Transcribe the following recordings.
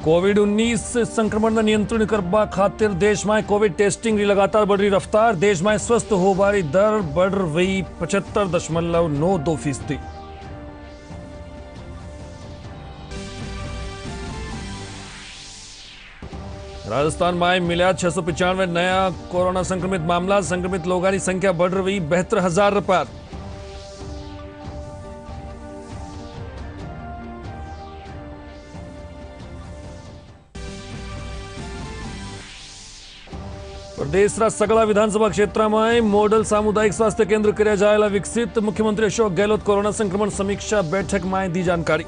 कोविड-19 संक्रमण नियंत्रण करवा खातिर देश में कोविड टेस्टिंग लगातार बढ़ रही रफ्तार। देश में स्वस्थ होने दर बढ़ रही 75.92%। राजस्थान में मिला 695 नया कोरोना संक्रमित मामला। संक्रमित लोगों की संख्या बढ़ रही 72,000 पार। प्रदेशના सगळा विधानसभा क्षेत्र में मॉडल सामुदायिक स्वास्थ्य केंद्र कर्या जायेला विकसित। मुख्यमंत्री अशोक गहलोत कोरोना संक्रमण समीक्षा बैठक में दी जानकारी।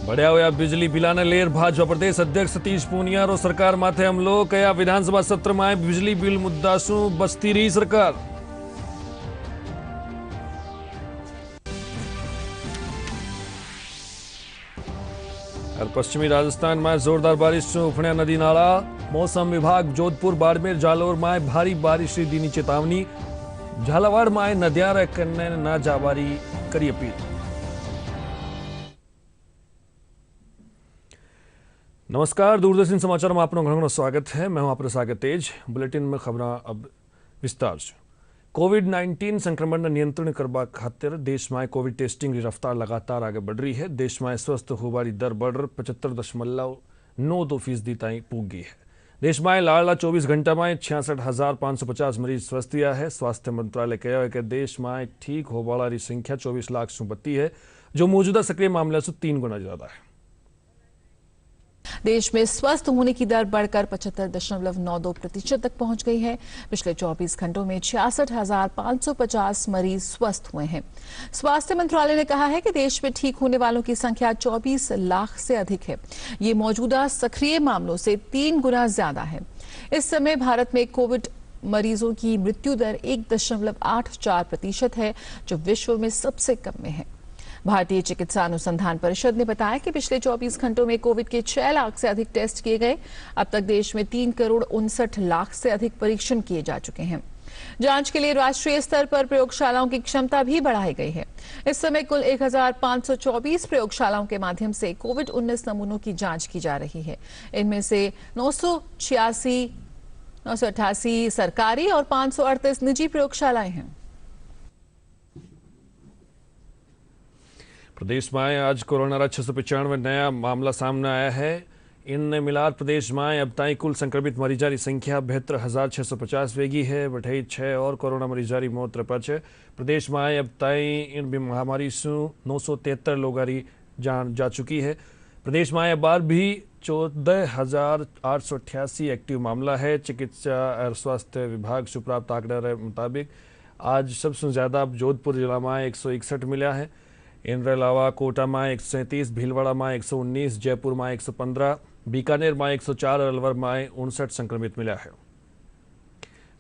बढ़िया हुआ बिजली बिलाने लेर। भाजपा प्रदेश अध्यक्ष सतीश पूनिया सरकार माथे हमलो। कया विधानसभा सत्र में बिजली बिल मुद्दा शू बचती रही सरकार। और पश्चिमी राजस्थान में जोरदार बारिश से उफण्या नदी नाला। मौसम विभाग जोधपुर बाड़मेर जालोर में भारी बारिश की दी चेतावनी। झालावाड़ में नदियां कन्ने न जावारी करी अपील। नमस्कार, दूरदर्शन समाचार में आपनो घणो स्वागत है। मैं हूं आपरे सागत तेज। बुलेटिन में खबरां अब विस्तार से। कोविड-19 संक्रमण नियंत्रण करवा खातिर देश में कोविड टेस्टिंग की रफ्तार लगातार आगे बढ़ रही है। देश में स्वस्थ होने दर बढ़ 75.92% ताईं पहुंच गई है। देश में लाड़ला 24 घंटा में 66,550 मरीज स्वस्थ हुआ है। स्वास्थ्य मंत्रालय कहा है कि देश में ठीक होने वाली संख्या 24 लाख से बढ़ती है, जो मौजूदा सक्रिय मामले से 3 गुना ज्यादा है। देश में स्वस्थ होने की दर बढ़कर 75.92% तक पहुंच गई है। पिछले 24 घंटों में 66,550 मरीज स्वस्थ हुए हैं। स्वास्थ्य मंत्रालय ने कहा है कि देश में ठीक होने वालों की संख्या 24 लाख से अधिक है। ये मौजूदा सक्रिय मामलों से 3 गुना ज्यादा है। इस समय भारत में कोविड मरीजों की मृत्यु दर 1.84% है, जो विश्व में सबसे कम में है। भारतीय चिकित्सा अनुसंधान परिषद ने बताया कि पिछले 24 घंटों में कोविड के 6 लाख से अधिक टेस्ट किए गए। अब तक देश में 3,59,00,000 से अधिक परीक्षण किए जा चुके हैं। जांच के लिए राष्ट्रीय स्तर पर प्रयोगशालाओं की क्षमता भी बढ़ाई गई है। इस समय कुल 1,524 प्रयोगशालाओं के माध्यम से कोविड-19 नमूनों की जांच की जा रही है। इनमें से 988 सरकारी और 538 निजी प्रयोगशालाएं हैं। प्रदेश में आज कोरोना का 695 नया मामला सामने आया है। इनने मिलाकर प्रदेश में अब तक कुल संक्रमित मरीजों की संख्या 72,650 वेगी है। बढ़ई 6 और कोरोना मरीजों की मौत रपच है। प्रदेश में अब तक इन महामारी से 973 लोगों की जान जा चुकी है। प्रदेश में अब बार भी 14,888 एक्टिव मामला है। चिकित्सा और स्वास्थ्य विभाग से प्राप्त आंकड़े के मुताबिक आज सबसे ज्यादा जोधपुर जिला में 161 मिला है। इनके अलावा कोटा में 137, भीलवाड़ा में 119, जयपुर में 115, बीकानेर में 104 और अलवर में 59 संक्रमित मिला है।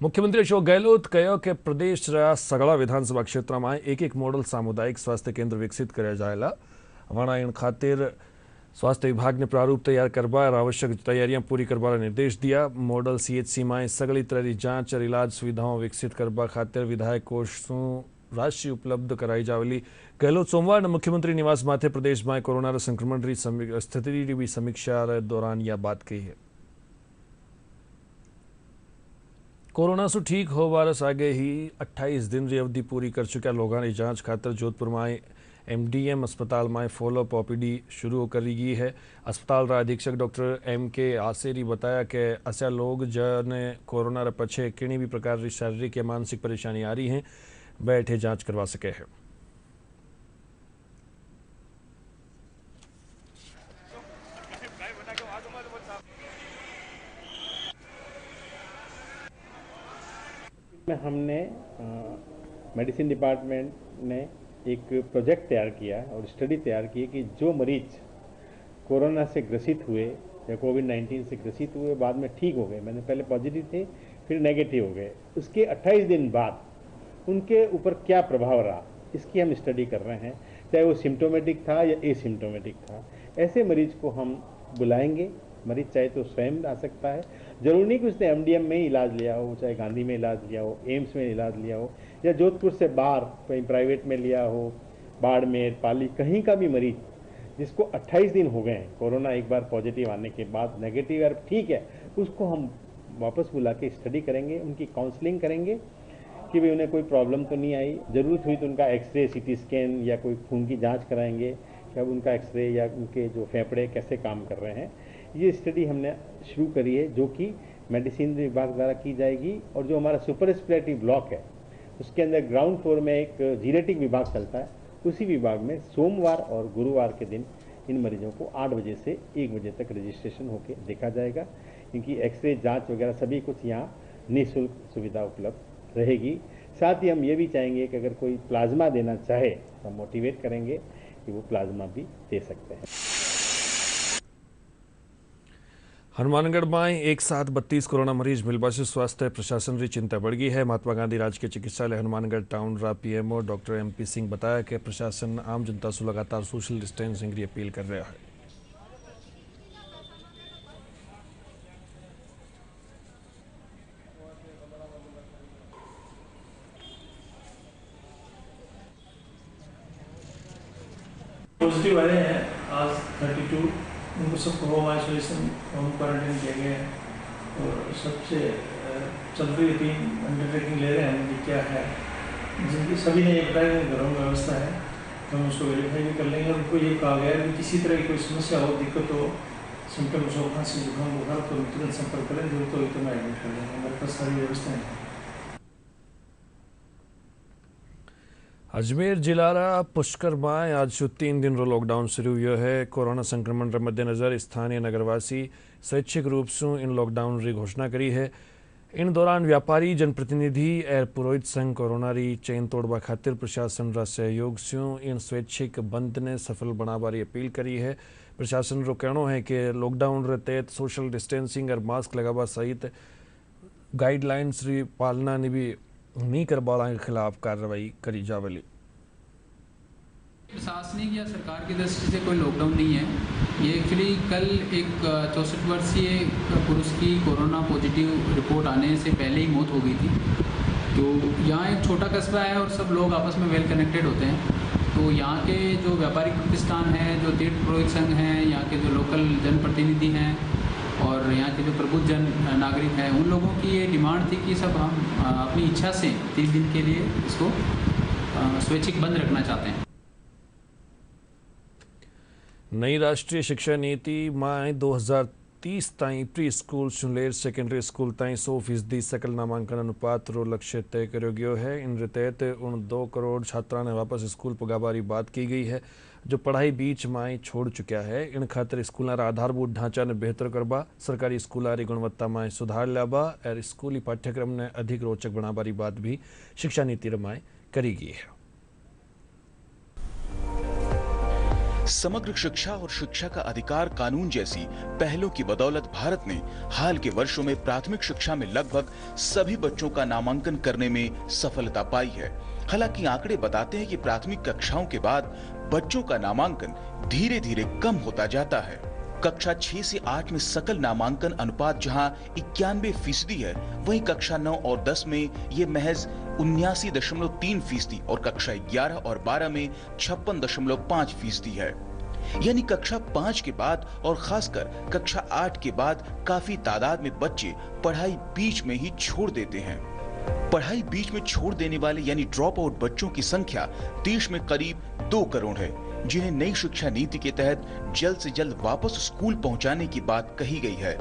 मुख्यमंत्री अशोक गहलोत कहा कि प्रदेश सगला विधानसभा क्षेत्र में एक मॉडल सामुदायिक स्वास्थ्य केंद्र विकसित कराया जाएगा। वरना इन खातिर स्वास्थ्य विभाग ने प्रारूप तैयार करवा और आवश्यक तैयारियां पूरी करवा निर्देश दिया। मॉडल सीएचसी में सगली तरह की जांच और इलाज सुविधाओं विकसित करवा खातिर विधायक कोष से राशि उपलब्ध कराई जावेली। गहलोत सोमवार ने मुख्यमंत्री निवास माथे प्रदेश में कोरोना संक्रमण की स्थिति की भी समीक्षा दौरान यह बात कही है। कोरोना से ठीक हो वारस आगे ही 28 दिन की अवधि पूरी कर चुका लोगों की जांच खातर जोधपुर में एमडीएम अस्पताल में फॉलोअप ओपीडी शुरू कर गई है। अस्पताल का अधीक्षक डॉक्टर एमके आसेरी बताया कि ऐसा लोग जिन्हें कोरोना रे पछे किसी भी प्रकार की शारीरिक या मानसिक परेशानी आ रही है, बैठे जांच करवा सके हैं। हमने मेडिसिन डिपार्टमेंट ने एक प्रोजेक्ट तैयार किया और स्टडी तैयार की कि जो मरीज कोरोना से ग्रसित हुए या कोविड-19 से ग्रसित हुए बाद में ठीक हो गए, मैंने पहले पॉजिटिव थे फिर नेगेटिव हो गए, उसके 28 दिन बाद उनके ऊपर क्या प्रभाव रहा, इसकी हम स्टडी कर रहे हैं। चाहे वो सिम्टोमेटिक था या एसिम्टोमेटिक था, ऐसे मरीज को हम बुलाएंगे। मरीज चाहे तो स्वयं आ सकता है, जरूरी नहीं कि उसने एमडीएम में ही इलाज लिया हो, चाहे गांधी में इलाज लिया हो, एम्स में इलाज लिया हो, या जोधपुर से बाहर कहीं प्राइवेट में लिया हो, बाड़मेर, पाली, कहीं का भी मरीज जिसको 28 दिन हो गए हैं कोरोना एक बार पॉजिटिव आने के बाद, नेगेटिव या ठीक है, उसको हम वापस बुला के स्टडी करेंगे, उनकी काउंसलिंग करेंगे कि भाई उन्हें कोई प्रॉब्लम तो नहीं आई, ज़रूरत हुई तो उनका एक्सरे, सीटी स्कैन या कोई खून की जांच कराएंगे कि अब उनका एक्सरे या उनके जो फेफड़े कैसे काम कर रहे हैं। ये स्टडी हमने शुरू करी है जो कि मेडिसिन विभाग द्वारा की जाएगी, और जो हमारा सुपर स्पेशलिटी ब्लॉक है उसके अंदर ग्राउंड फ्लोर में एक जीनेटिक विभाग चलता है, उसी विभाग में सोमवार और गुरुवार के दिन इन मरीजों को 8 बजे से 1 बजे तक रजिस्ट्रेशन होकर देखा जाएगा, क्योंकि एक्सरे जांच वगैरह सभी कुछ यहाँ निःशुल्क सुविधा उपलब्ध रहेगी। साथ ही हम ये भी चाहेंगे कि अगर कोई प्लाज्मा देना चाहे तो हम मोटिवेट करेंगे कि वो प्लाज्मा भी दे सकते हैं। हनुमानगढ़ में एक साथ 32 कोरोना मरीज मिलने से स्वास्थ्य प्रशासन की चिंता बढ़ गई है। महात्मा गांधी राजकीय चिकित्सालय हनुमानगढ़ टाउन रा पीएमओ डॉक्टर एमपी सिंह बताया कि प्रशासन आम जनता से लगातार सोशल डिस्टेंसिंग की अपील कर रहा है। पॉजिटिव आए हैं आज 32, उनको सबको होम आइसोलेशन, होम क्वारंटाइन किया गया है, और सबसे चल रही 3 अंडरटेकिंग ले रहे हैं कि क्या है, जिनकी सभी ने ये बताया कि घरों में व्यवस्था है, तो हम उसको वेरीफाई भी कर लेंगे। उनको ये कहा गया है कि किसी तरह की कोई समस्या हो, दिक्कत हो, सिम्टम्स हो, खांसी, जुकाम, बुखार, तो तुरंत संपर्क करें, जरूरत हो तो मैं एडमिट कर लेंगे। हमारे पास सारी व्यवस्थाएं हैं। अजमेर जिला पुष्कर में आज 3 दिन रो लॉकडाउन शुरू हुआ है। कोरोना संक्रमण के मद्देनजर स्थानीय नगरवासी स्वैच्छिक रूप से इन लॉकडाउन की घोषणा करी है। इन दौरान व्यापारी, जनप्रतिनिधि और पुरोहित संघ कोरोना री चेन तोड़वा खातिर प्रशासन रा सहयोग से इन स्वैच्छिक बंद ने सफल बनावारी अपील करी है। प्रशासन रो कहना है कि लॉकडाउन रे तहत सोशल डिस्टेंसिंग और मास्क लगावा सहित गाइडलाइंस री पालना ने भी नहीं करवाने के खिलाफ कार्रवाई करी जावली। प्रशासनिक या सरकार की दृष्टि से कोई लॉकडाउन नहीं है। ये एक्चुअली कल एक 64 वर्षीय पुरुष की कोरोना पॉजिटिव रिपोर्ट आने से पहले ही मौत हो गई थी। तो यहाँ एक छोटा कस्बा है और सब लोग आपस में वेल कनेक्टेड होते हैं। तो यहाँ के जो व्यापारिक प्रतिष्ठान हैं, जो तीर्थ पुरोहित संघ हैं, यहाँ के जो लोकल जनप्रतिनिधि हैं और यहाँ के जो प्रबुद्ध जन नागरिक हैं, उन लोगों की ये डिमांड थी कि सब हम अपनी इच्छा से 3 दिन के लिए इसको स्वैच्छिक बंद रखना चाहते हैं। नई राष्ट्रीय शिक्षा नीति में 2030 ताई प्री स्कूल से लेकर सेकेंडरी स्कूल ताई 100% सकल नामांकन अनुपात रो लक्ष्य तय करो गयो है। इन तहत उन 2 करोड़ छात्रा ने वापस स्कूल पगाबारी बात की गई है जो पढ़ाई बीच में छोड़ चुका है। इन खातिर स्कूल आधारभूत ढांचा ने बेहतर करवा, सरकारी स्कूल गुणवत्ता में सुधार लावा और स्कूली पाठ्यक्रम ने अधिक रोचक बनावारी बात भी शिक्षा नीति में करी गई है। समग्र शिक्षा और शिक्षा का अधिकार कानून जैसी पहलों की बदौलत भारत ने हाल के वर्षों में प्राथमिक शिक्षा में लगभग सभी बच्चों का नामांकन करने में सफलता पाई है। हालांकि आंकड़े बताते हैं कि प्राथमिक कक्षाओं के बाद बच्चों का नामांकन धीरे धीरे कम होता जाता है। कक्षा 6 से 8 में सकल नामांकन अनुपात जहां 91% है, वहीं कक्षा 9 और 10 में ये महज 79.3% और कक्षा 11 और 12 में 56.5% है। यानी कक्षा 5 के बाद और खासकर कक्षा 8 के बाद काफी तादाद में बच्चे पढ़ाई बीच में ही छोड़ देते हैं। पढ़ाई बीच में छोड़ देने वाले यानी ड्रॉप आउट बच्चों की संख्या देश में करीब 2 करोड़ है, जिन्हें नई शिक्षा नीति के तहत जल्द से जल्द वापस स्कूल पहुंचाने की बात कही गई है।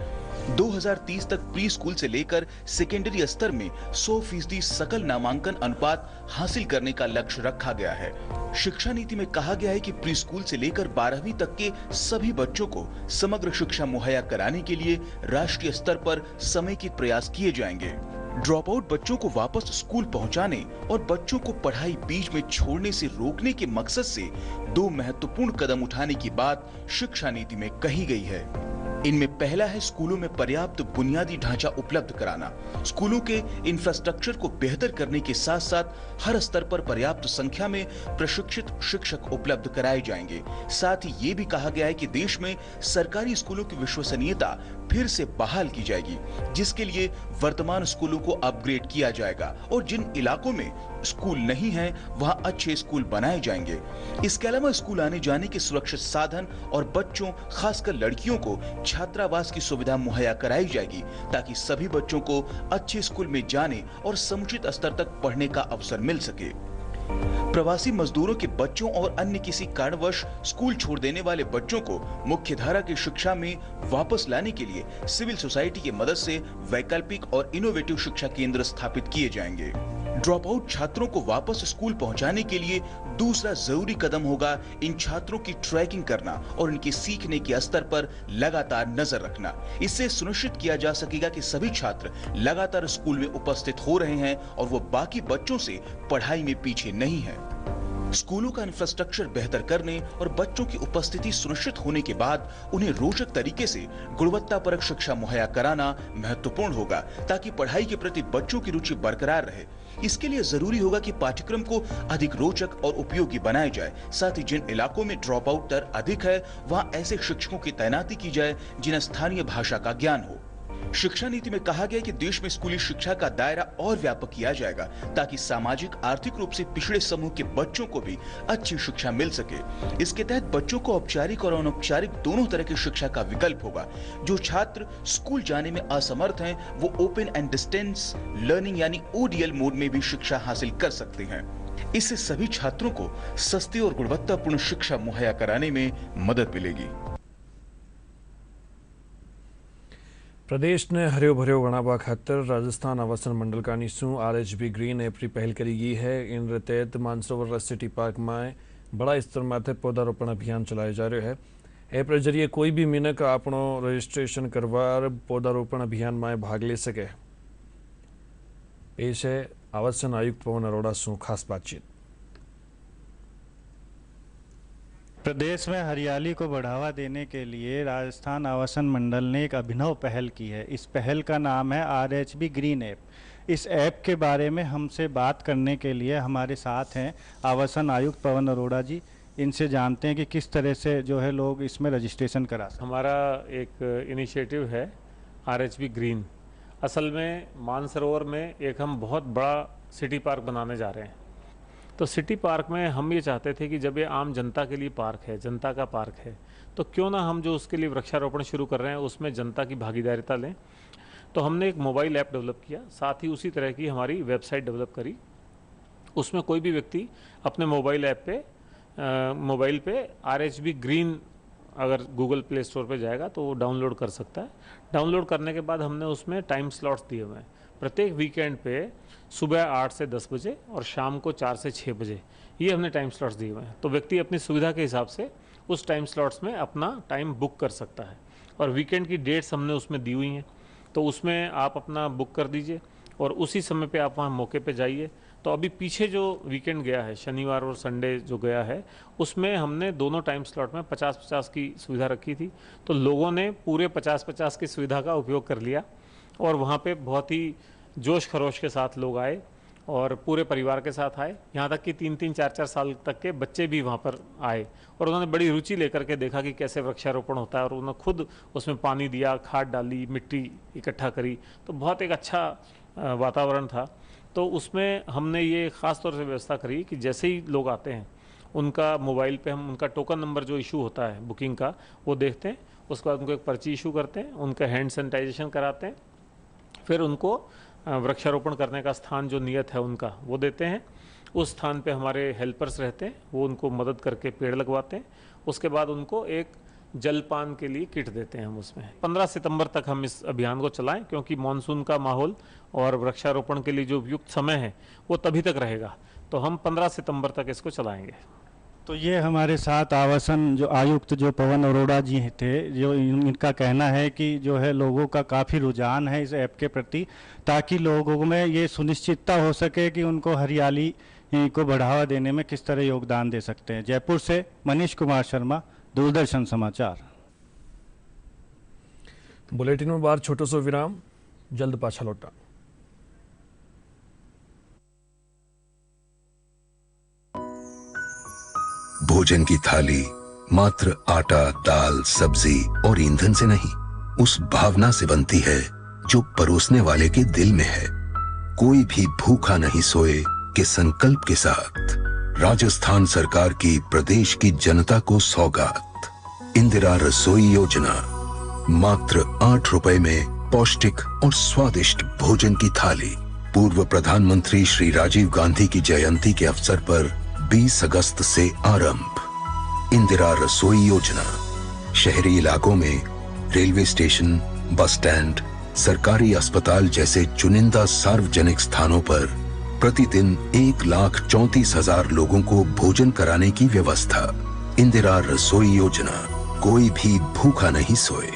2030 तक प्री स्कूल से लेकर सेकेंडरी स्तर में 100% सकल नामांकन अनुपात हासिल करने का लक्ष्य रखा गया है। शिक्षा नीति में कहा गया है कि प्री स्कूल से लेकर 12वीं तक के सभी बच्चों को समग्र शिक्षा मुहैया कराने के लिए राष्ट्रीय स्तर पर समेकित प्रयास किए जाएंगे। ड्रॉप आउट बच्चों को वापस स्कूल पहुंचाने और बच्चों को पढ़ाई बीच में छोड़ने से रोकने के मकसद से 2 महत्वपूर्ण कदम उठाने की बात शिक्षा नीति में कही गई है। इनमें पहला है स्कूलों में पर्याप्त बुनियादी ढांचा उपलब्ध कराना। स्कूलों के इंफ्रास्ट्रक्चर को बेहतर करने के साथ साथ हर स्तर पर पर्याप्त संख्या में प्रशिक्षित शिक्षक उपलब्ध कराए जाएंगे। साथ ही ये भी कहा गया है कि देश में सरकारी स्कूलों की विश्वसनीयता फिर से बहाल की जाएगी, जिसके लिए वर्तमान स्कूलों को अपग्रेड किया जाएगा और जिन इलाकों में स्कूल नहीं है वहां अच्छे स्कूल बनाए जाएंगे। इसके अलावा स्कूल आने जाने के सुरक्षित साधन और बच्चों, खासकर लड़कियों को छात्रावास की सुविधा मुहैया कराई जाएगी, ताकि सभी बच्चों को अच्छे स्कूल में जाने और समुचित स्तर तक पढ़ने का अवसर मिल सके। प्रवासी मजदूरों के बच्चों और अन्य किसी कारणवश स्कूल छोड़ देने वाले बच्चों को मुख्यधारा की शिक्षा में वापस लाने के लिए सिविल सोसाइटी की मदद से वैकल्पिक और इनोवेटिव शिक्षा केंद्र स्थापित किए जाएंगे। ड्रॉप आउट छात्रों को वापस स्कूल पहुंचाने के लिए दूसरा जरूरी कदम होगा इन छात्रों की ट्रैकिंग करना और इनके सीखने के स्तर पर लगातार नजर रखना। इससे सुनिश्चित किया जा सकेगा कि सभी छात्र लगातार स्कूल में उपस्थित हो रहे हैं और वो बाकी बच्चों से पढ़ाई में पीछे नहीं है। स्कूलों का इंफ्रास्ट्रक्चर बेहतर करने और बच्चों की उपस्थिति सुनिश्चित होने के बाद उन्हें रोचक तरीके से गुणवत्तापरक शिक्षा मुहैया कराना महत्वपूर्ण होगा, ताकि पढ़ाई के प्रति बच्चों की रुचि बरकरार रहे। इसके लिए जरूरी होगा कि पाठ्यक्रम को अधिक रोचक और उपयोगी बनाया जाए। साथ ही जिन इलाकों में ड्रॉप आउट दर अधिक है वहां ऐसे शिक्षकों की तैनाती की जाए जिन्हें स्थानीय भाषा का ज्ञान हो। शिक्षा नीति में कहा गया कि देश में स्कूली शिक्षा का दायरा और व्यापक किया जाएगा, ताकि सामाजिक आर्थिक रूप से पिछड़े समूह के बच्चों को भी अच्छी शिक्षा मिल सके। इसके तहत बच्चों को औपचारिक और अनौपचारिक दोनों तरह की शिक्षा का विकल्प होगा। जो छात्र स्कूल जाने में असमर्थ हैं, वो ओपन एंड डिस्टेंस लर्निंग यानी ODL मोड में भी शिक्षा हासिल कर सकते हैं। इससे सभी छात्रों को सस्ती और गुणवत्तापूर्ण शिक्षा मुहैया कराने में मदद मिलेगी। પ્રદેશને હર્યો ભર્યો બનાવવા ખાતર રાજસ્થાન આવાસન મંડળકાની શું RHB ગ્રીન એપની પહેલ કરી ગઈ है। इन तहत मानसरोवर सिटी पार्क में बड़ा स्तर माथे पौधारोपण अभियान चलाया जा रहा है। एप जरिए कोई भी मिनक आपणो रजिस्ट्रेशन करवा पौधारोपण अभियान में भाग ले सके। पेश है आवासन आयुक्त पवन अरोड़ा शू खास बातचीत। प्रदेश में हरियाली को बढ़ावा देने के लिए राजस्थान आवासन मंडल ने एक अभिनव पहल की है। इस पहल का नाम है RHB ग्रीन ऐप। इस ऐप के बारे में हमसे बात करने के लिए हमारे साथ हैं आवासन आयुक्त पवन अरोड़ा जी। इनसे जानते हैं कि किस तरह से जो है लोग इसमें रजिस्ट्रेशन करा सकते। हमारा एक इनिशिएटिव है RHB ग्रीन। असल में मानसरोवर में एक हम बहुत बड़ा सिटी पार्क बनाने जा रहे हैं। तो सिटी पार्क में हम ये चाहते थे कि जब ये आम जनता के लिए पार्क है, जनता का पार्क है, तो क्यों ना हम जो उसके लिए वृक्षारोपण शुरू कर रहे हैं उसमें जनता की भागीदारिता लें। तो हमने एक मोबाइल ऐप डेवलप किया, साथ ही उसी तरह की हमारी वेबसाइट डेवलप करी। उसमें कोई भी व्यक्ति अपने मोबाइल ऐप पे मोबाइल पे RHB ग्रीन अगर गूगल प्ले स्टोर पे जाएगा तो वो डाउनलोड कर सकता है। डाउनलोड करने के बाद हमने उसमें टाइम स्लॉट्स दिए हुए हैं। प्रत्येक वीकेंड पे सुबह 8 से 10 बजे और शाम को 4 से 6 बजे ये हमने टाइम स्लॉट्स दिए हुए हैं। तो व्यक्ति अपनी सुविधा के हिसाब से उस टाइम स्लॉट्स में अपना टाइम बुक कर सकता है और वीकेंड की डेट्स हमने उसमें दी हुई हैं। तो उसमें आप अपना बुक कर दीजिए और उसी समय पे आप वहाँ मौके पे जाइए। तो अभी पीछे जो वीकेंड गया है, शनिवार और संडे जो गया है, उसमें हमने दोनों टाइम स्लॉट में 50-50 की सुविधा रखी थी। तो लोगों ने पूरे 50-50 की सुविधा का उपयोग कर लिया और वहाँ पे बहुत ही जोश खरोश के साथ लोग आए और पूरे परिवार के साथ आए। यहाँ तक कि 3-3, 4-4 साल तक के बच्चे भी वहाँ पर आए और उन्होंने बड़ी रुचि लेकर के देखा कि कैसे वृक्षारोपण होता है और उन्होंने खुद उसमें पानी दिया, खाद डाली, मिट्टी इकट्ठा करी। तो बहुत एक अच्छा वातावरण था। तो उसमें हमने ये ख़ास तौर से व्यवस्था करी कि जैसे ही लोग आते हैं उनका मोबाइल पे हम उनका टोकन नंबर जो इशू होता है बुकिंग का वो देखते हैं। उसके बाद उनको एक पर्ची इशू करते हैं, उनका हैंड सैनिटाइजेशन कराते हैं, फिर उनको वृक्षारोपण करने का स्थान जो नियत है उनका वो देते हैं। उस स्थान पे हमारे हेल्पर्स रहते हैं, वो उनको मदद करके पेड़ लगवाते हैं। उसके बाद उनको एक जलपान के लिए किट देते हैं हम उसमें। 15 सितंबर तक हम इस अभियान को चलाएं, क्योंकि मानसून का माहौल और वृक्षारोपण के लिए जो उपयुक्त समय है वो तभी तक रहेगा। तो हम 15 सितंबर तक इसको चलाएंगे। तो ये हमारे साथ आवासन जो आयुक्त जो पवन अरोड़ा जी थे, जो इनका कहना है कि जो है लोगों का काफ़ी रुझान है इस ऐप के प्रति, ताकि लोगों में ये सुनिश्चितता हो सके कि उनको हरियाली को बढ़ावा देने में किस तरह योगदान दे सकते हैं। जयपुर से मनीष कुमार शर्मा, दूरदर्शन समाचार। बुलेटिन में बार छोटो सो विराम, जल्द पाछा लौटा। भोजन की थाली मात्र आटा, दाल, सब्जी और ईंधन से नहीं, उस भावना से बनती है जो परोसने वाले के दिल में है। कोई भी भूखा नहीं सोए के संकल्प के साथ राजस्थान सरकार की प्रदेश की जनता को सौगात। इंदिरा रसोई योजना, मात्र 8 रुपए में पौष्टिक और स्वादिष्ट भोजन की थाली। पूर्व प्रधानमंत्री श्री राजीव गांधी की जयंती के अवसर पर 20 अगस्त से आरंभ। इंदिरा रसोई योजना शहरी इलाकों में रेलवे स्टेशन, बस स्टैंड, सरकारी अस्पताल जैसे चुनिंदा सार्वजनिक स्थानों पर प्रतिदिन 1,34,000 लोगों को भोजन कराने की व्यवस्था। इंदिरा रसोई योजना, कोई भी भूखा नहीं सोए।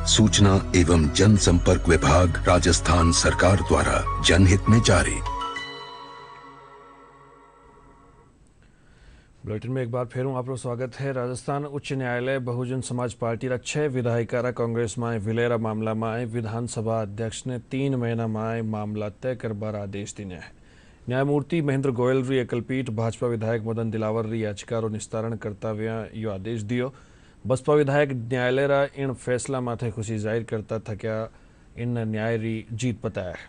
सूचना एवं जनसंपर्क विभाग, राजस्थान सरकार द्वारा जनहित में जारी। बुलेटिन में एक बार फेरू आपको स्वागत है। राजस्थान उच्च न्यायालय बहुजन समाज पार्टी 6 विधायिकारा कांग्रेस में विलेरा मामला में विधानसभा अध्यक्ष ने 3 महीना में मामला तय करबार आदेश दिने है। न्यायमूर्ति महेंद्र गोयल री एकलपीठ भाजपा विधायक मदन दिलावर री याचिकारो निस्तारण करता यो आदेश दियो। बसपा विधायक न्यायालय रा इन फैसला माथे खुशी जाहिर करता था क्या इन न्याय री जीत बताया है।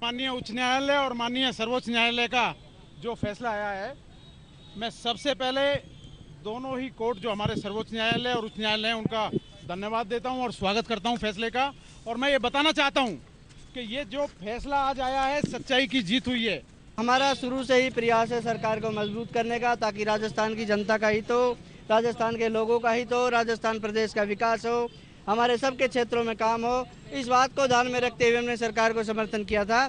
माननीय उच्च न्यायालय और माननीय सर्वोच्च न्यायालय का जो फैसला आया है, मैं सबसे पहले दोनों ही कोर्ट जो हमारे सर्वोच्च न्यायालय और उच्च न्यायालय हैं उनका धन्यवाद देता हूं और स्वागत करता हूं फैसले का। और मैं ये बताना चाहता हूं कि ये जो फैसला आज आया है, सच्चाई की जीत हुई है। हमारा शुरू से ही प्रयास है सरकार को मजबूत करने का, ताकि राजस्थान की जनता का हित हो, राजस्थान के लोगों का हित हो, राजस्थान प्रदेश का विकास हो, हमारे सबके क्षेत्रों में काम हो। इस बात को ध्यान में रखते हुए हमने सरकार को समर्थन किया था।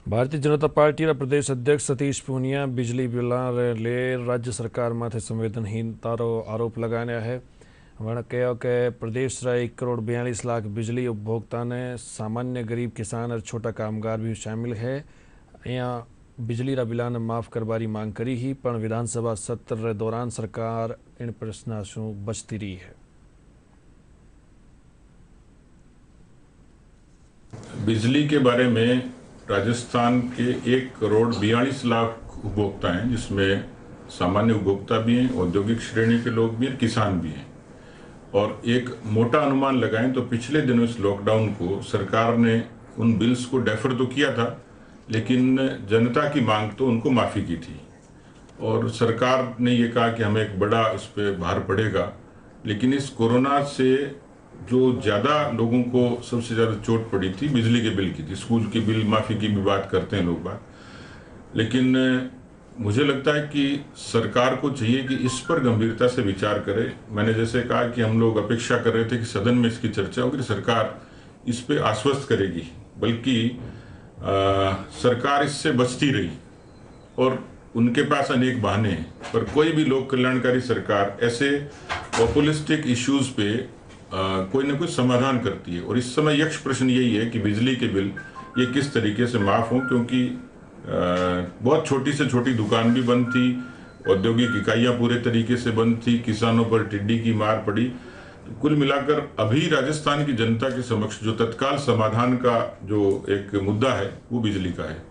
भारतीय जनता पार्टी प्रदेश अध्यक्ष सतीश पूनिया बिजली बिलां ले राज्य सरकार माथे संवेदनहीनतारो आरोप लगाया है। उन्होंने कहा कि प्रदेश रा 1,42,00,000 बिजली उपभोक्ता ने सामान्य गरीब किसान और छोटा कामगार भी शामिल है। यहाँ बिजली रा बिला ने माफ करवारी मांग करी ही, पर विधानसभा सत्र दौरान सरकार इन प्रश्नों से बचती रही है। बिजली के बारे में राजस्थान के 1,42,00,000 उपभोक्ता हैं, जिसमें सामान्य उपभोक्ता भी हैं, औद्योगिक श्रेणी के लोग भी हैं, किसान भी हैं। और एक मोटा अनुमान लगाएं तो पिछले दिनों इस लॉकडाउन को सरकार ने उन बिल्स को डेफर तो किया था, लेकिन जनता की मांग तो उनको माफ़ी की थी। और सरकार ने ये कहा कि हमें एक बड़ा इस पर भार पड़ेगा, लेकिन इस कोरोना से जो ज़्यादा लोगों को सबसे ज़्यादा चोट पड़ी थी बिजली के बिल की थी। स्कूल की बिल माफ़ी की भी बात करते हैं लोग बात, लेकिन मुझे लगता है कि सरकार को चाहिए कि इस पर गंभीरता से विचार करे। मैंने जैसे कहा कि हम लोग अपेक्षा कर रहे थे कि सदन में इसकी चर्चा होगी, सरकार इस पे आश्वस्त करेगी, बल्कि सरकार इससे बचती रही और उनके पास अनेक बहाने हैं। पर कोई भी लोक कल्याणकारी सरकार ऐसे पॉपुलिस्टिक इश्यूज पे कोई ना कोई समाधान करती है। और इस समय यक्ष प्रश्न यही है कि बिजली के बिल ये किस तरीके से माफ़ हों, क्योंकि बहुत छोटी से छोटी दुकान भी बंद थी, औद्योगिक इकाइयाँ पूरे तरीके से बंद थी, किसानों पर टिड्डी की मार पड़ी। कुल मिलाकर अभी राजस्थान की जनता के समक्ष जो तत्काल समाधान का जो एक मुद्दा है वो बिजली का है।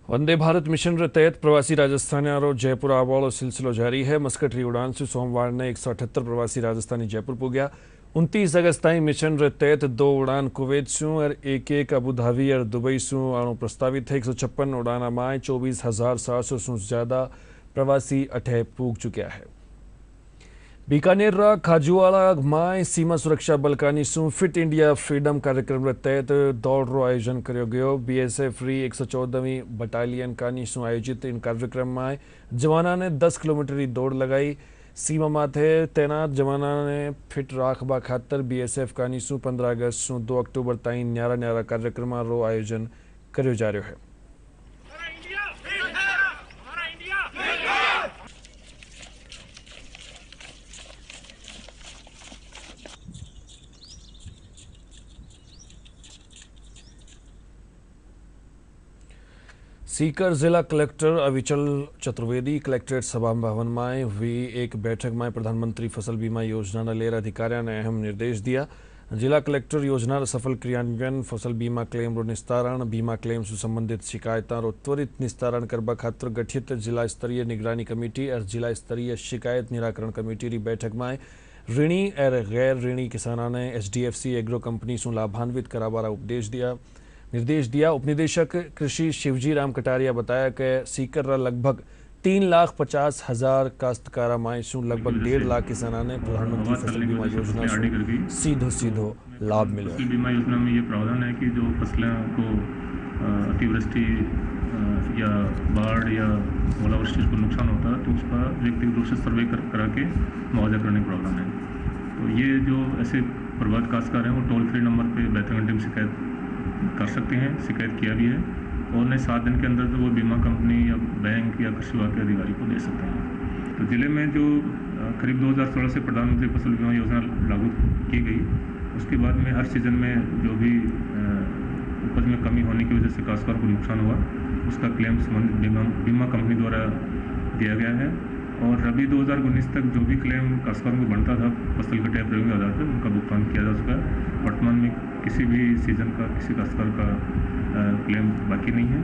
वंदे भारत मिशन रे तहत प्रवासी राजस्थानियों जयपुर आवाड़ो सिलसिलो जारी है। मस्कट री उड़ान से सोमवार ने 178 प्रवासी राजस्थानी जयपुर पुग्या। 29 अगस्त ताईं मिशन रे तहत 2 उड़ान कुवैत सूं और एक अबुधाबी और दुबई सूं आणु प्रस्तावित है। 156 उड़ाना में 24,700 सूं ज्यादा प्रवासी अठे पूग चुक्या है। बीकानेर रा खाजुवाड़ा में सीमा सुरक्षा बल का निसूं फिट इंडिया फ्रीडम कार्यक्रम रे तहत दौड़ रो आयोजन करो गयो। बीएसएफ री 114वीं बटालियन का निसूं आयोजित इन कार्यक्रम में जवाना ने 10 किलोमीटर की दौड़ लगाई। सीमा माथे तैनात जवाना ने फिट राखबा खातर बीएसएफ का निसूं 15 अगस्त 2 अक्टूबर ताईं न्यारा न्यारा कार्यक्रम रो आयोजन करो जा रहा है। सीकर जिला कलेक्टर अविचल चतुर्वेदी कलेक्ट्रेट सभा भवन में हुई एक बैठक में प्रधानमंत्री फसल बीमा योजना ने लेकर अधिकारियों ने अहम निर्देश दिया। जिला कलेक्टर योजना सफल क्रियान्वयन फसल बीमा क्लेम निस्तारण बीमा क्लेम से संबंधित शिकायतों त्वरित निस्तारण करने खातर गठित जिला स्तरीय निगरानी कमेटी और जिला स्तरीय शिकायत निराकरण कमेटी की बैठक में ऋणी और गैर ऋणी किसानों ने HDFC एग्रो कंपनी से लाभान्वित करावारा निर्देश दिया। उपनिदेशक कृषि शिवजी राम कटारिया बताया कि सीकर लगभग 3,50,000 काश्तकारा मायसू लगभग 1.5 लाख किसानों ने प्रधानमंत्री फसल बीमा योजना से सीधो लाभ मिला। फसल बीमा योजना में ये प्रावधान है कि जो फसलों को अतिवृष्टि या बाढ़ या ओलावृष्टि को नुकसान होता है तो उसका व्यक्तिगत रूप से सर्वे करा के मुआवजा करने का प्रावधान है। तो ये जो ऐसे प्रभावित काश्तकार हैं वो टोल फ्री नंबर पे 72 घंटे में शिकायत कर सकते हैं, शिकायत किया भी है और उन्हें 7 दिन के अंदर जो वो बीमा कंपनी या बैंक या कृषि विभाग के अधिकारी को दे सकते हैं। तो जिले में जो करीब 2016 से प्रधानमंत्री फसल बीमा योजना लागू की गई, उसके बाद में हर सीजन में जो भी उपज में कमी होने की वजह से काश्तकार को नुकसान हुआ उसका क्लेम संबंधित बीमा कंपनी द्वारा दिया गया है और रबी 2019 तक जो भी क्लेम काश्तकारों को बनता था फसल कटाई प्रयोग के आधार पर उनका भुगतान किया जा चुका है। वर्तमान में किसी भी सीजन का किसी काश्तकार का क्लेम बाकी नहीं है।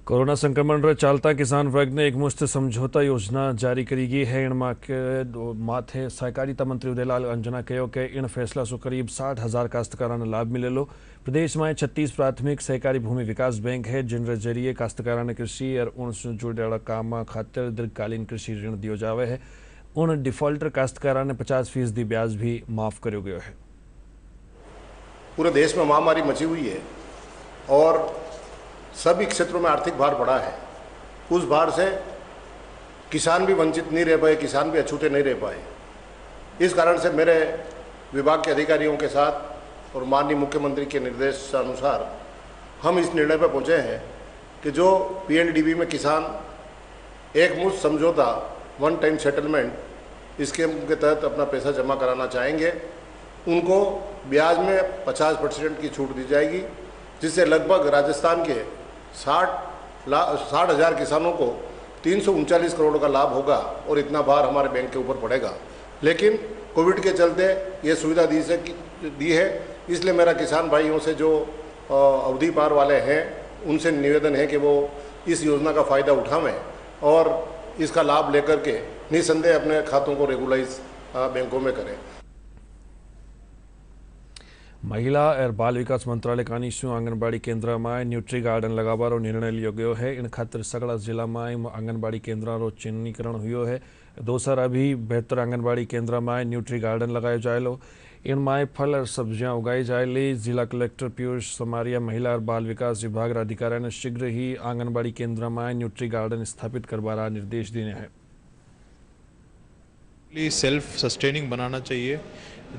कोरोना संक्रमण रे चालता किसान वर्ग ने एक मुश्त समझौता योजना जारी करी गई है। इन माथे सहकारिता मंत्री उदयलाल अंजना कहो कि इन फैसला से करीब 60,000 काश्तकारों ने लाभ मिलेलो। प्रदेश में 36 प्राथमिक सहकारी भूमि विकास बैंक है जिन जरिए काश्तकारों ने कृषि और उनसे जुड़े काम खातिर दीर्घकालीन कृषि ऋण दियो जावे है। उन डिफॉल्टर काश्तकारों ने 50% ब्याज भी माफ करो गयो है। पूरे देश में महामारी मची हुई है और सभी क्षेत्रों में आर्थिक भार बढ़ा है। उस भार से किसान भी वंचित नहीं रह पाए, किसान भी अछूते नहीं रह पाए। इस कारण से मेरे विभाग के अधिकारियों के साथ और माननीय मुख्यमंत्री के निर्देश अनुसार हम इस निर्णय पर पहुंचे हैं कि जो PNDB में किसान एक मुश्त समझौता वन टाइम सेटलमेंट स्कीम के तहत अपना पैसा जमा कराना चाहेंगे, उनको ब्याज में 50% की छूट दी जाएगी, जिससे लगभग राजस्थान के 60,000 किसानों को 339 करोड़ का लाभ होगा और इतना भार हमारे बैंक के ऊपर पड़ेगा। लेकिन कोविड के चलते ये सुविधा दी है, इसलिए मेरा किसान भाइयों से जो अवधि पार वाले हैं उनसे निवेदन है कि वो इस योजना का फ़ायदा उठावें और इसका लाभ लेकर के निसंदेह अपने खातों को रेगुलाइज बैंकों में करें। महिला और बाल विकास मंत्रालय का आंगनबाड़ी केंद्र में न्यूट्री गार्डन लगावारो निर्णय लियो गयो है। इन खातिर सगड़ा जिला में आंगनबाड़ी केंद्रों चिन्हीकरण हुयो है। दोसर अभी बेहतर आंगनबाड़ी केंद्र में न्यूट्री गार्डन लगायो जाएलो। इनमें फल और सब्जियां उगाई जाएली। जिला कलेक्टर पीयूष समारिया महिला और बाल विकास विभाग अधिकारी ने शीघ्र ही आंगनबाड़ी केंद्र में न्यूट्री गार्डन स्थापित करवाना निर्देश दिए हैं। सेल्फ सस्टेनिंग बनाना चाहिए।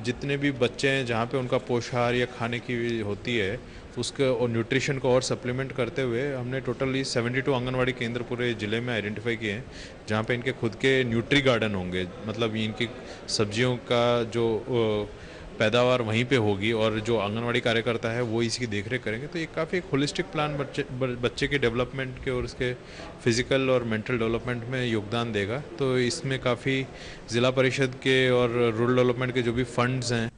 जितने भी बच्चे हैं जहाँ पे उनका पोषाहार या खाने की होती है उसके और न्यूट्रिशन को और सप्लीमेंट करते हुए हमने टोटली 72 आंगनवाड़ी केंद्र पूरे ज़िले में आइडेंटिफाई किए हैं जहाँ पे इनके खुद के न्यूट्री गार्डन होंगे। मतलब इनकी सब्जियों का जो पैदावार वहीं पे होगी और जो आंगनवाड़ी कार्यकर्ता है वो इसकी देखरेख करेंगे। तो ये काफ़ी एक होलिस्टिक प्लान बच्चे के डेवलपमेंट के और उसके फिजिकल और मेंटल डेवलपमेंट में योगदान देगा। तो इसमें काफ़ी ज़िला परिषद के और रूरल डेवलपमेंट के जो भी फंड्स हैं।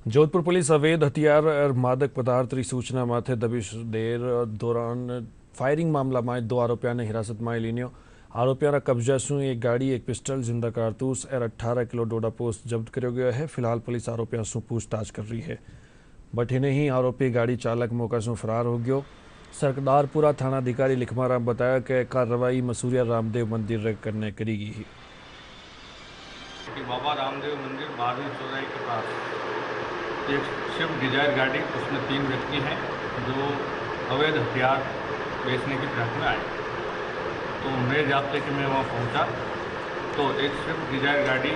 जोधपुर पुलिस अवैध हथियार और मादक पदार्थ की सूचना माथे दबिश देर दौरान फायरिंग मामला में 2 आरोपियों ने हिरासत में लियो। आरोपियों का कब्जा से एक गाड़ी, एक पिस्टल, जिंदा कारतूस और 18 किलो डोडा पोस्ट जब्त किया गया है। फिलहाल पुलिस आरोपियों से पूछताछ कर रही है। बठिने ही आरोपी गाड़ी चालक मौका से फरार हो गयो। सरदारपुरा थाना अधिकारी लिखमाराम बताया कि कार्रवाई मसूरिया रामदेव मंदिर करने करी गई। बाबा रामदेव मंदिर 12वीं चौराहे के पास एक स्विफ्ट डिजायर गाड़ी, उसमें 3 व्यक्ति हैं जो अवैध हथियार बेचने की प्रयास में आए। तो मेरे जाब्ते कि मैं वहाँ पहुँचा तो एक स्विफ्ट डिजायर गाड़ी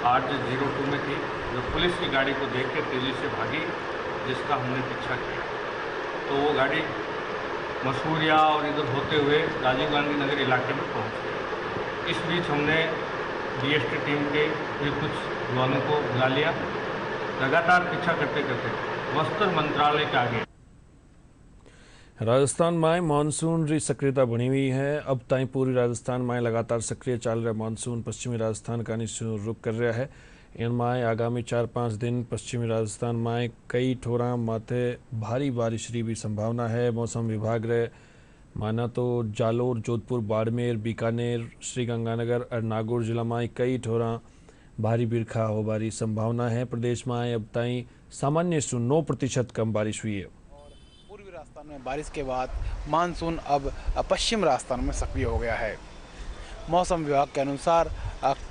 802 में थी जो पुलिस की गाड़ी को देख के तेज़ी से भागी, जिसका हमने पीछा किया। तो वो गाड़ी मसूरिया और इधर होते हुए राजीव गांधी नगर इलाके में पहुँच गई। इस बीच हमने DST टीम के भी कुछ जवानों को बुला लिया। लगातार पीछा करते करते वस्त्र मंत्रालय के आगे राजस्थान में मानसून री सक्रियता बनी हुई है। अब ताई पूरी राजस्थान में लगातार सक्रिय चल रहा मानसून पश्चिमी राजस्थान का रुख कर रहा है। इनमें आगामी 4-5 दिन पश्चिमी राजस्थान में कई ठोरा माथे भारी बारिश की भी संभावना है। मौसम विभाग रे माना तो जालोर, जोधपुर, बाड़मेर, बीकानेर, श्रीगंगानगर और नागौर जिला में कई ठोरा भारी बिरखा होबारी संभावना है। प्रदेश में अब ताई सामान्य से 9% कम बारिश हुई है। पूर्वी राजस्थान में बारिश के बाद मानसून अब पश्चिम राजस्थान में सक्रिय हो गया है। मौसम विभाग के अनुसार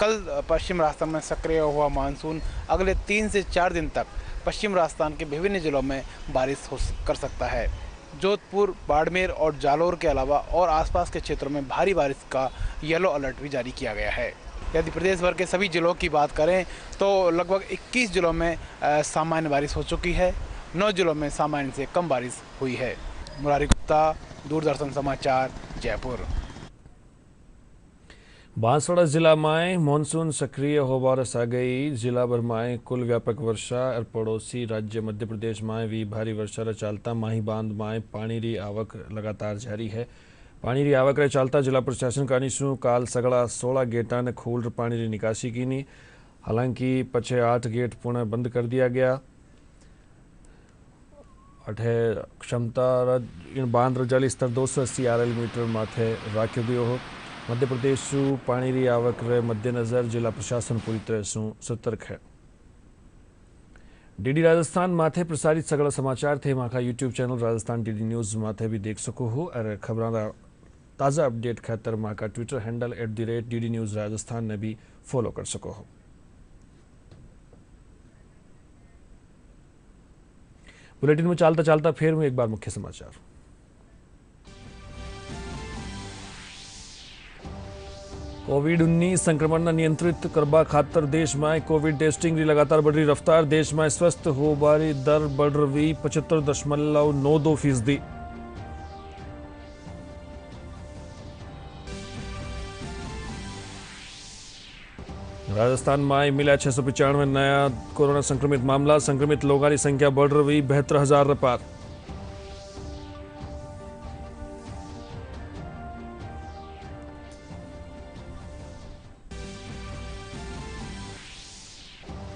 कल पश्चिम राजस्थान में सक्रिय हुआ मानसून अगले 3 से 4 दिन तक पश्चिम राजस्थान के विभिन्न जिलों में बारिश कर सकता है। जोधपुर, बाड़मेर और जालोर के अलावा और आसपास के क्षेत्रों में भारी बारिश का येलो अलर्ट भी जारी किया गया है। यदि प्रदेश भर के सभी जिलों की बात करें तो लगभग 21 जिलों में सामान्य बारिश हो चुकी है। 9 जिलों में सामान्य से कम बारिश हुई है। मुरारी गुप्ता, दूरदर्शन समाचार, जयपुर। बांसवाड़ा जिला में मानसून सक्रिय होबार आ गई। जिला भर में कुल व्यापक वर्षा और पड़ोसी राज्य मध्य प्रदेश में भी भारी वर्षा रे चालता माही बांध में पानी री आवक लगातार जारी है। पानी री आवक रे चालता जिला प्रशासन का काल सगड़ा 16 गेटा ने खोल पानी री निकासी की। हालांकि पछे 8 गेट पुनः बंद कर दिया गया। अठे क्षमता बांध जल स्तर 280 RL मीटर माथे राख्यो गयो हो। मध्य प्रदेश पानी री आवक रे मद्देनजर जिला प्रशासन पूरी तरह से सतर्क है। डीडी राजस्थान माथे प्रसारित सगड़ा समाचार थे माखा YouTube channel Rajasthan DD news माथे भी देख सको हो और खबरां ताज़ा अपडेट खातर माका Twitter handle @DD news Rajasthan ने भी फॉलो कर सको हो। बुलेटिन में चालता चालता फिर में एक बार मुख्य समाचार। कोविड-19 संक्रमण नियंत्रित करवा खातर देश में कोविड टेस्टिंग की लगातार बढ़ रही रफ्तार। देश में स्वस्थ होबारी दर बढ़ रही 75.92%। राजस्थान में मिला 695 नया कोरोना संक्रमित मामला। संक्रमित लोगों की संख्या बढ़ रही 72,000 पार।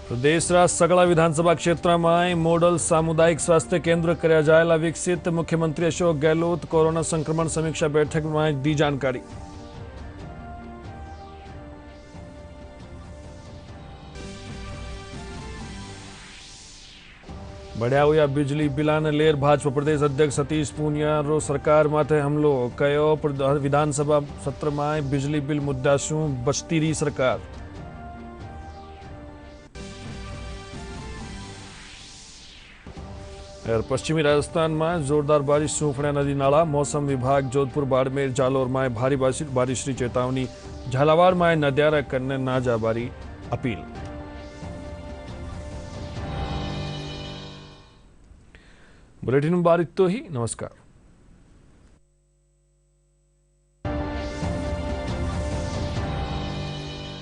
प्रदेश रा सगड़ा विधानसभा क्षेत्र में मॉडल सामुदायिक स्वास्थ्य केंद्र कराया जाएला विकसित। मुख्यमंत्री अशोक गहलोत कोरोना संक्रमण समीक्षा बैठक में दी जानकारी। बढ़िया हुआ बिजली बिलाने लेर भाजपा प्रदेश अध्यक्ष सतीश पूनिया रो सरकार माथे हमलो कयो। विधानसभा सत्र में बिजली बिल मुद्दा शू बचती रही सरकार। और पश्चिमी राजस्थान में जोरदार बारिश सूफड़ा नदी नाला। मौसम विभाग जोधपुर, बाड़मेर, जालोर में भारी बारिश की चेतावनी। झालावाड़ में नदियारा करने ना जा बारी अपील। बुलेटिन में बारिक तो ही नमस्कार।